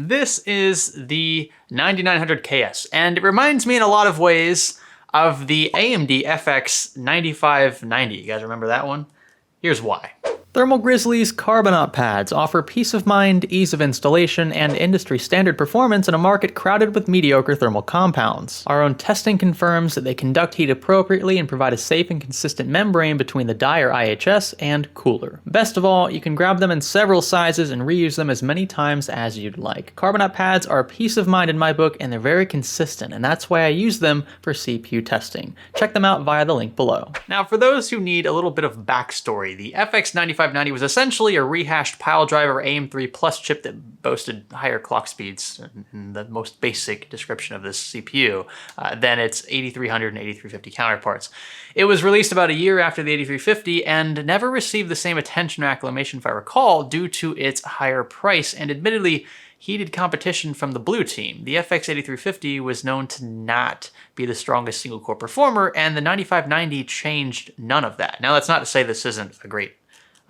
This is the 9900KS, and it reminds me in a lot of ways of the AMD FX 9590. You guys remember that one? Here's why. Thermal Grizzly's Carbonite pads offer peace of mind, ease of installation, and industry-standard performance in a market crowded with mediocre thermal compounds. Our own testing confirms that they conduct heat appropriately and provide a safe and consistent membrane between the die or IHS and cooler. Best of all, you can grab them in several sizes and reuse them as many times as you'd like. Carbonite pads are a peace of mind in my book, and they're very consistent, and that's why I use them for CPU testing. Check them out via the link below. Now, for those who need a little bit of backstory, the FX 9590 was essentially a rehashed piledriver AM3 Plus chip that boasted higher clock speeds in the most basic description of this CPU than its 8300 and 8350 counterparts. It was released about a year after the 8350 and never received the same attention or acclamation, if I recall, due to its higher price and admittedly heated competition from the blue team. The FX 8350 was known to not be the strongest single-core performer, and the 9590 changed none of that. Now, that's not to say this isn't a great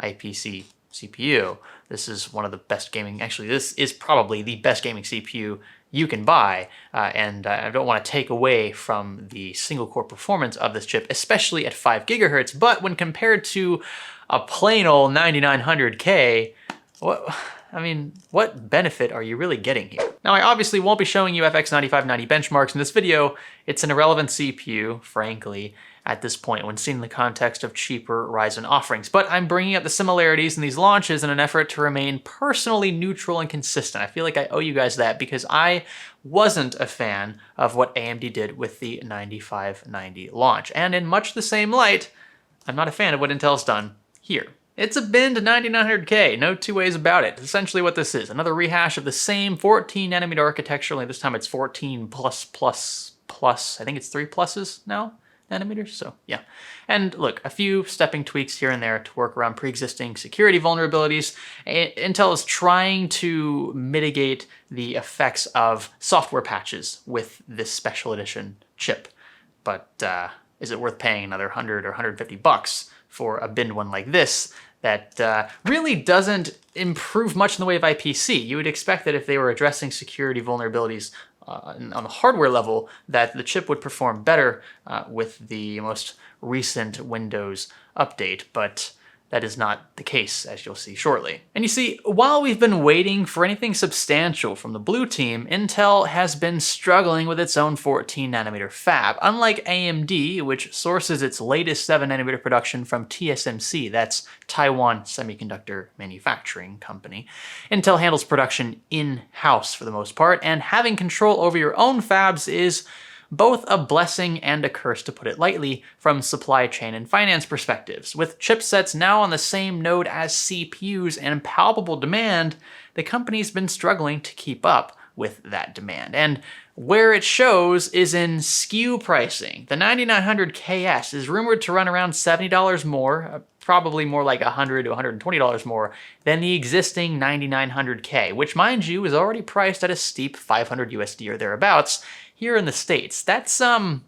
IPC CPU. This is one of the best gaming, actually this is probably the best gaming CPU you can buy, and I don't want to take away from the single core performance of this chip, especially at 5 gigahertz, but when compared to a plain old 9900K, what benefit are you really getting here? Now, I obviously won't be showing you FX 9590 benchmarks in this video. It's an irrelevant CPU, frankly, at this point when seen in the context of cheaper Ryzen offerings. But I'm bringing up the similarities in these launches in an effort to remain personally neutral and consistent. I feel like I owe you guys that because I wasn't a fan of what AMD did with the 9590 launch. And in much the same light, I'm not a fan of what Intel's done here. It's a bin to 9900K, no two ways about it. Essentially what this is, another rehash of the same 14 nanometer architecture, only this time it's 14 plus, I think it's 3 pluses now, nanometers, so yeah. And look, a few stepping tweaks here and there to work around pre-existing security vulnerabilities. Intel is trying to mitigate the effects of software patches with this special edition chip. But is it worth paying another 100 or 150 bucks for a binned one like this that really doesn't improve much in the way of IPC? You would expect that if they were addressing security vulnerabilities on the hardware level, that the chip would perform better with the most recent Windows update, but that is not the case, as you'll see shortly. And you see, while we've been waiting for anything substantial from the blue team, Intel has been struggling with its own 14 nanometer fab. Unlike AMD, which sources its latest 7 nanometer production from TSMC, that's Taiwan Semiconductor Manufacturing Company, Intel handles production in-house for the most part, and having control over your own fabs is both a blessing and a curse, to put it lightly, from supply chain and finance perspectives. With chipsets now on the same node as CPUs and palpable demand, the company's been struggling to keep up with that demand. And where it shows is in SKU pricing. The 9900KS is rumored to run around $70 more, probably more like $100 to $120 more than the existing 9900K, which, mind you, is already priced at a steep 500 USD or thereabouts here in the States. That's a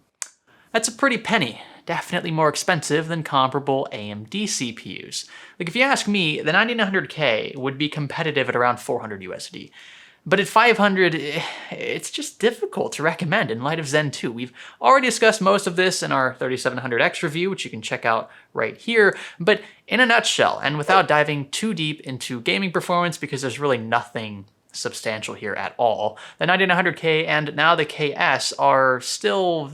pretty penny. Definitely more expensive than comparable AMD CPUs. Like, if you ask me, the 9900K would be competitive at around 400 USD. But at 500, it's just difficult to recommend in light of Zen 2. We've already discussed most of this in our 3700X review, which you can check out right here. But in a nutshell, and without diving too deep into gaming performance, because there's really nothing substantial here at all, the 9900K and now the KS are still,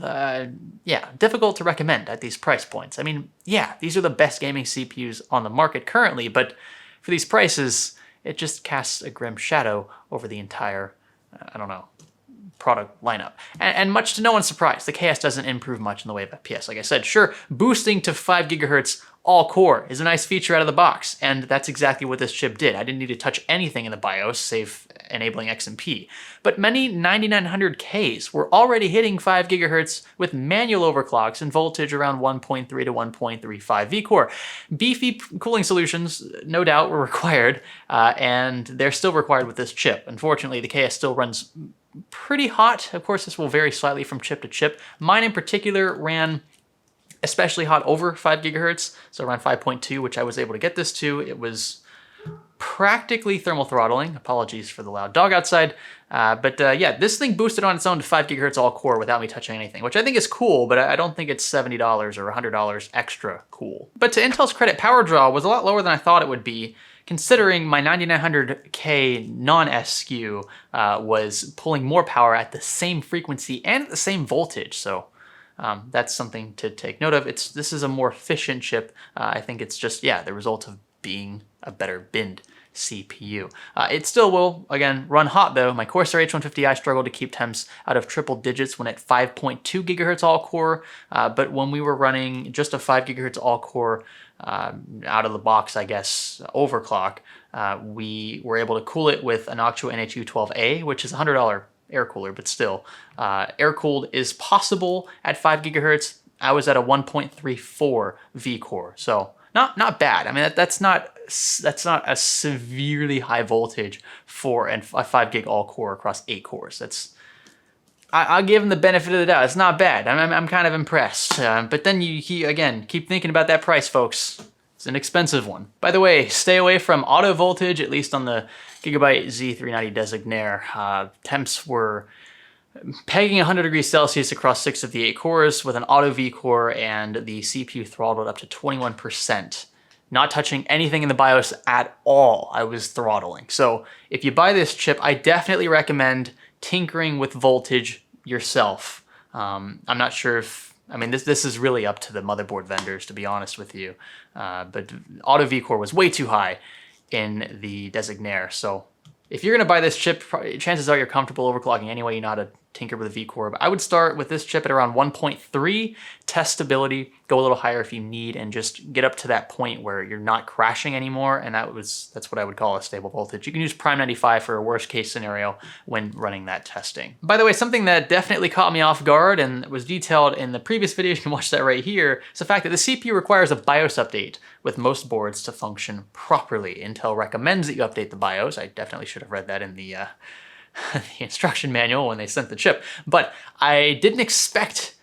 difficult to recommend at these price points. I mean, yeah, these are the best gaming CPUs on the market currently, but for these prices, it just casts a grim shadow over the entire, product lineup. And much to no one's surprise, the KS doesn't improve much in the way of FPS. Like I said, sure, boosting to 5 gigahertz all-core is a nice feature out of the box, and that's exactly what this chip did. I didn't need to touch anything in the BIOS, save enabling XMP. But many 9900Ks were already hitting 5 gigahertz with manual overclocks and voltage around 1.3 to 1.35 vCore. Beefy cooling solutions, no doubt, were required, and they're still required with this chip. Unfortunately, the KS still runs pretty hot. Of course, this will vary slightly from chip to chip. Mine in particular ran especially hot over 5 gigahertz, so around 5.2, which I was able to get this to. It was practically thermal throttling. Apologies for the loud dog outside. Yeah, this thing boosted on its own to 5 gigahertz all core without me touching anything, which I think is cool, but I don't think it's $70 or $100 extra cool. But to Intel's credit, power draw was a lot lower than I thought it would be, considering my 9900K non-S SKU was pulling more power at the same frequency and at the same voltage. So that's something to take note of. This is a more efficient chip. I think it's just, yeah, the result of being a better binned CPU. It still will, again, run hot though. My Corsair H150i struggled to keep temps out of triple digits when at 5.2 gigahertz all core, but when we were running just a 5 gigahertz all core out of the box, I guess, overclock, we were able to cool it with an Octua NHU12A, which is a $100 air cooler, but still, air cooled is possible at 5 gigahertz. I was at a 1.34 V core, so not bad. I mean, that's not a severely high voltage for a 5 gig all core across 8 cores. I'll give him the benefit of the doubt. It's not bad. I'm kind of impressed. But then again, keep thinking about that price, folks. It's an expensive one. By the way, stay away from auto voltage, at least on the Gigabyte Z390 Designaire. Temps were pegging 100 degrees Celsius across 6 of the 8 cores with an auto V core, and the CPU throttled up to 21%. Not touching anything in the BIOS at all, I was throttling. So if you buy this chip, I definitely recommend tinkering with voltage yourself. I'm not sure if, I mean, this is really up to the motherboard vendors, to be honest with you. But auto V core was way too high in the Designaire. So if you're gonna buy this chip, chances are you're comfortable overclocking anyway. You know how to tinker with a V-core. But I would start with this chip at around 1.3, test stability, go a little higher if you need, and just get up to that point where you're not crashing anymore. And that's what I would call a stable voltage. You can use Prime 95 for a worst case scenario when running that testing. By the way, something that definitely caught me off guard and was detailed in the previous video, you can watch that right here, is the fact that the CPU requires a BIOS update with most boards to function properly. Intel recommends that you update the BIOS. I definitely should have read that in the instruction manual when they sent the chip, but I didn't expect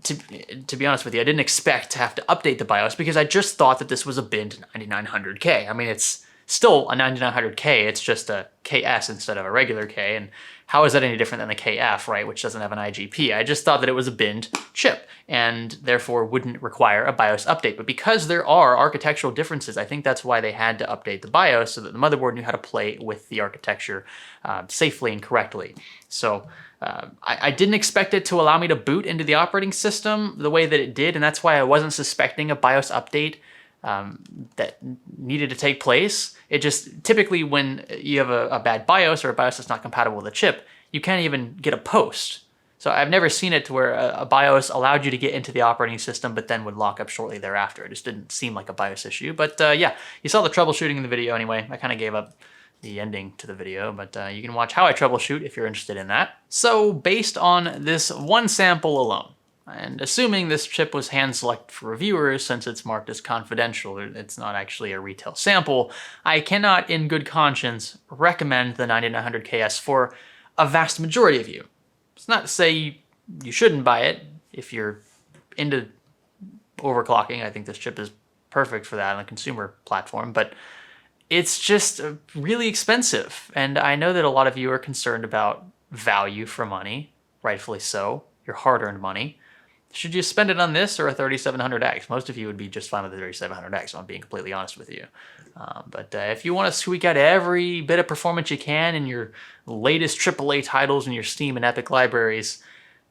to be honest with you, I didn't expect to have to update the BIOS because I just thought that this was a binned 9900K. I mean, it's still a 9900K, it's just a KS instead of a regular K, and how is that any different than the KF, right, which doesn't have an IGP? I just thought that it was a binned chip and therefore wouldn't require a BIOS update. But because there are architectural differences, I think that's why they had to update the BIOS so that the motherboard knew how to play with the architecture safely and correctly. So I didn't expect it to allow me to boot into the operating system the way that it did, and that's why I wasn't suspecting a BIOS update that needed to take place. It just, typically when you have a bad BIOS or a BIOS that's not compatible with a chip, you can't even get a post. So I've never seen it to where a BIOS allowed you to get into the operating system but then would lock up shortly thereafter. It just didn't seem like a BIOS issue. But yeah, you saw the troubleshooting in the video anyway. I kind of gave up the ending to the video, but you can watch how I troubleshoot if you're interested in that. So based on this one sample alone, and assuming this chip was hand-selected for reviewers since it's marked as confidential, it's not actually a retail sample, I cannot in good conscience recommend the 9900KS for a vast majority of you. It's not to say you shouldn't buy it if you're into overclocking. I think this chip is perfect for that on a consumer platform, but it's just really expensive. And I know that a lot of you are concerned about value for money, rightfully so, your hard-earned money. Should you spend it on this or a 3700X? Most of you would be just fine with the 3700X, if I'm being completely honest with you. But if you want to squeak out every bit of performance you can in your latest AAA titles in your Steam and Epic libraries,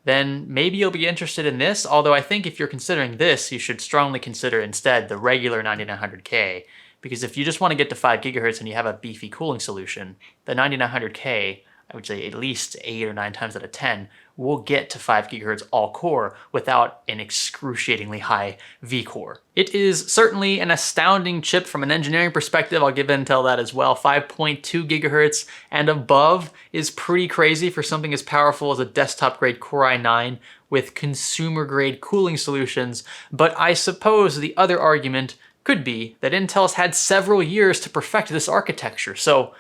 then maybe you'll be interested in this. Although I think if you're considering this, you should strongly consider instead the regular 9900K. Because if you just want to get to 5 gigahertz and you have a beefy cooling solution, the 9900K, I would say at least 8 or 9 times out of 10, will get to 5 gigahertz all core without an excruciatingly high V core. It is certainly an astounding chip from an engineering perspective. I'll give Intel that as well. 5.2 gigahertz and above is pretty crazy for something as powerful as a desktop grade Core i9 with consumer grade cooling solutions. But I suppose the other argument could be that Intel's had several years to perfect this architecture. So,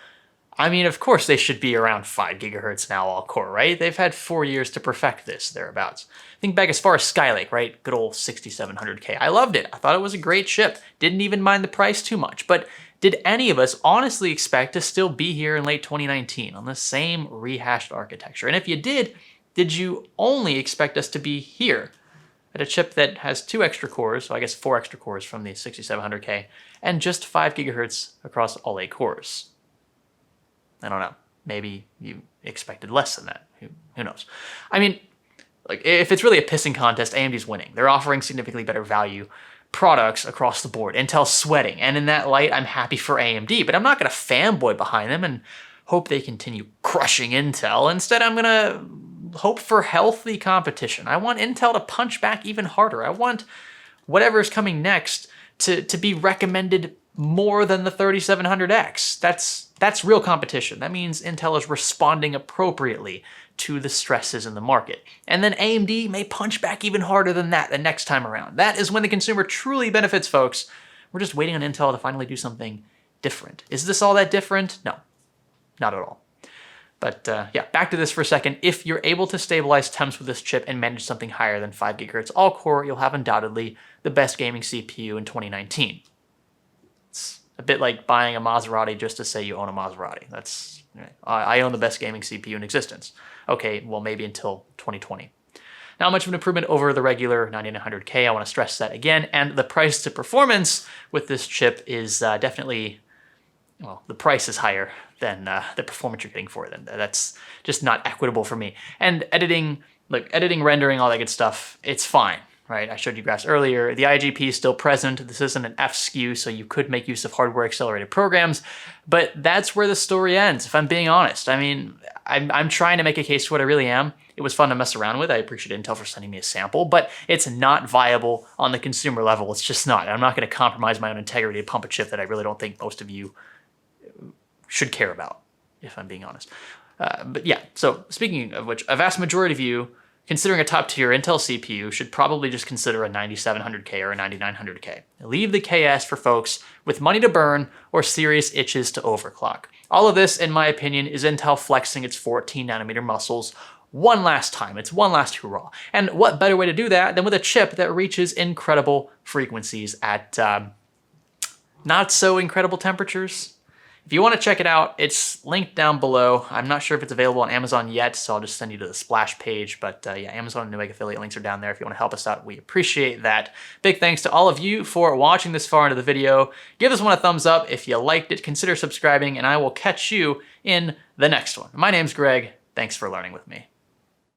I mean, of course they should be around 5 gigahertz now all core, right? They've had 4 years to perfect this, thereabouts. Think back as far as Skylake, right? Good old 6700K. I loved it. I thought it was a great chip. Didn't even mind the price too much. But did any of us honestly expect to still be here in late 2019 on the same rehashed architecture? And if you did you only expect us to be here at a chip that has 2 extra cores, so I guess 4 extra cores from the 6700K, and just 5 gigahertz across all 8 cores? I don't know. Maybe you expected less than that. Who knows? I mean, like, if it's really a pissing contest, AMD's winning. They're offering significantly better value products across the board. Intel's sweating, and in that light, I'm happy for AMD, but I'm not gonna fanboy behind them and hope they continue crushing Intel. Instead, I'm gonna hope for healthy competition. I want Intel to punch back even harder. I want whatever's coming next to be recommended more than the 3700X. That's real competition. That means Intel is responding appropriately to the stresses in the market. And then AMD may punch back even harder than that the next time around. That is when the consumer truly benefits, folks. We're just waiting on Intel to finally do something different. Is this all that different? No, not at all. But yeah, back to this for a second. If you're able to stabilize temps with this chip and manage something higher than 5 gigahertz all-core, you'll have undoubtedly the best gaming CPU in 2019. It's a bit like buying a Maserati just to say you own a Maserati. That's, I own the best gaming CPU in existence. Okay, well, maybe until 2020. Not much of an improvement over the regular 9900K. I want to stress that again. And the price to performance with this chip is definitely, well, the price is higher than the performance you're getting for it. And that's just not equitable for me. And editing, rendering, all that good stuff, it's fine, right? I showed you graphs earlier. The IGP is still present. This isn't an F SKU, so you could make use of hardware accelerated programs, but that's where the story ends, if I'm being honest. I mean, I'm trying to make a case for what I really am. It was fun to mess around with. I appreciate Intel for sending me a sample, but it's not viable on the consumer level. It's just not. I'm not going to compromise my own integrity to pump a chip that I really don't think most of you should care about, if I'm being honest. But yeah, so speaking of which, a vast majority of you, considering a top-tier Intel CPU, should probably just consider a 9700K or a 9900K. Leave the KS for folks with money to burn or serious itches to overclock. All of this, in my opinion, is Intel flexing its 14nm muscles one last time. It's one last hurrah. And what better way to do that than with a chip that reaches incredible frequencies at not so incredible temperatures? If you want to check it out, it's linked down below. I'm not sure if it's available on Amazon yet, so I'll just send you to the splash page. But yeah, Amazon and Newegg affiliate links are down there if you want to help us out. We appreciate that. Big thanks to all of you for watching this far into the video. Give this one a thumbs up if you liked it. Consider subscribing, and I will catch you in the next one. My name's Greg. Thanks for learning with me.